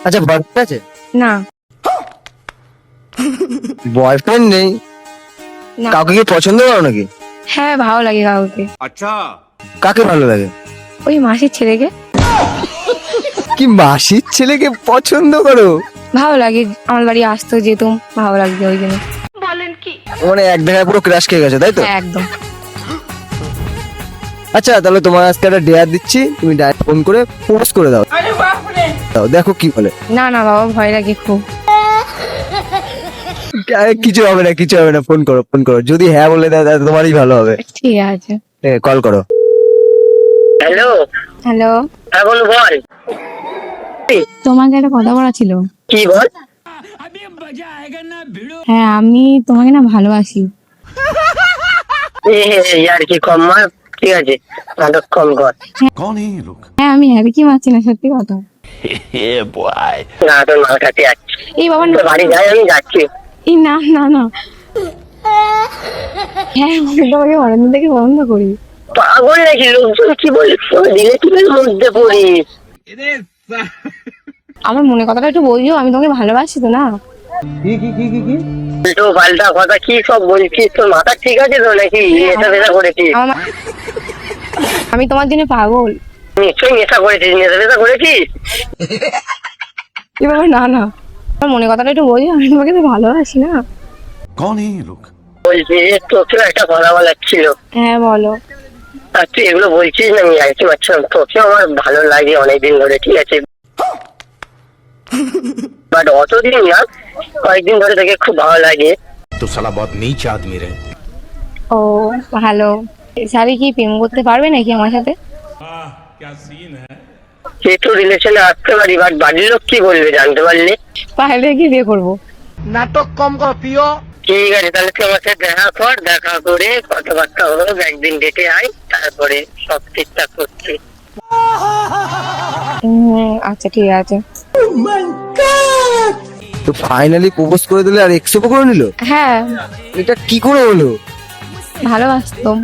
আচ্ছা বাচ্চা আছে? না। বয়ফ্রেন্ড নেই? না। কাউকে কি পছন্দ করো নাকি? হ্যাঁ, ভালো লাগে কাউকে। अच्छा কাকে ভালো লাগে? ওই মাসির ছেলেকে কি মাসির ছেলেকে পছন্দ করো? ভালো লাগে, আমার বাড়ি আসতো যেতুম, ভালো লাগছে ওই জন্য। মানে এক দেখায় পুরো ক্রাশ খেয়ে গেছে তাই তো? হ্যাঁ, একদম। আচ্ছা তাহলে তোমার আজকে একটা ডেয়ার দিচ্ছি, তুমি ডাইরেক্ট ফোন করে প্রপোজ করে দাও। দাও, দেখো কি বলে। না না বাবা, ভয় লাগে খুব। আরে কিছু হবে না, কিছু হবে না, ফোন করো ফোন করো, যদি হ্যাঁ বলে দেয় তাহলে তোমারই ভালো হবে। ঠিক আছে। কল করো। হ্যালো, হ্যালো, হ্যাঁ বল বল। তোমাকে একটা কথা বলা ছিল। কি বল? হ্যাঁ, আমি তোমাকে না ভালোবাসি। আর কি কম মার, ঠিক আছে নাটক কম কর। कौन है ये लोग? হ্যাঁ, আমি আর কি মারছি না, সত্যি কথা। না তোর মার কাছে যাচ্ছি, এই বাবা তোর বাড়ি যাই, আমি যাচ্ছি। এই না না না। হ্যাঁ, আমি তোমাকে অনেকদিন থেকে বন্ধ করি। পাগল নাকি, লোকজন কি বলিস, রিলেটিভের মধ্যে পড়িস। আমার মনে কথাটা একটু বলছো, আমি তোমাকে ভালোবাসি তো না। উল্টো পাল্টা কথা কি সব বলছিস, তোর মাথা ঠিক আছে তো নাকি? নেশা ফেশা করেছিস? আমি তোমার জন্য পাগল। নিশ্চয়ই নেশা করেছিস, নেশা ফেশা করেছিস। এই বাবা না না, আমার মনে কথাটা একটু বলছো, আমি তোমাকে তো ভালোবাসি না। कौन है ये लोग? বলছি যে তোকেও একটা কথা বলার ছিল। হ্যাঁ বলো। আর তুই এগুলো বলছিস না, আমি জানতে পারছিলাম তোকেও আমার ভালো লাগে অনেকদিন ধরে, ঠিক আছে, বাট অতদিন না, কয়েকদিন ধরে তোকে খুব ভালো লাগে। तो साला बहुत नीच आदमी रहे। ও ভালো। সারি কি প্রেম করতে পারবে নাকি আমার সাথে? যেহেতু রিলেশনে আসতে পারি, বাট বাড়ির লোক কি বলবে জানতে পারলে? পারলে কি বিয়ে করবো। ঠিক আছে, তাহলে তুই আমার সাথে দেখা কর, দেখা করে কথাবার্তা হলো, একদিন ডেটে আয়, তারপরে সব ঠিকঠাক করছি। আচ্ছা ঠিক আছে। তো ফাইনালি প্রপোজ করে দিলে আর একসেপ্ট করে নিল? হ্যাঁ, এটা কি করে হলো? ভালোবাসতাম।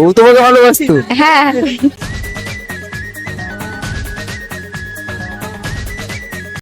ও তোমাকে ভালোবাসতো? হ্যাঁ।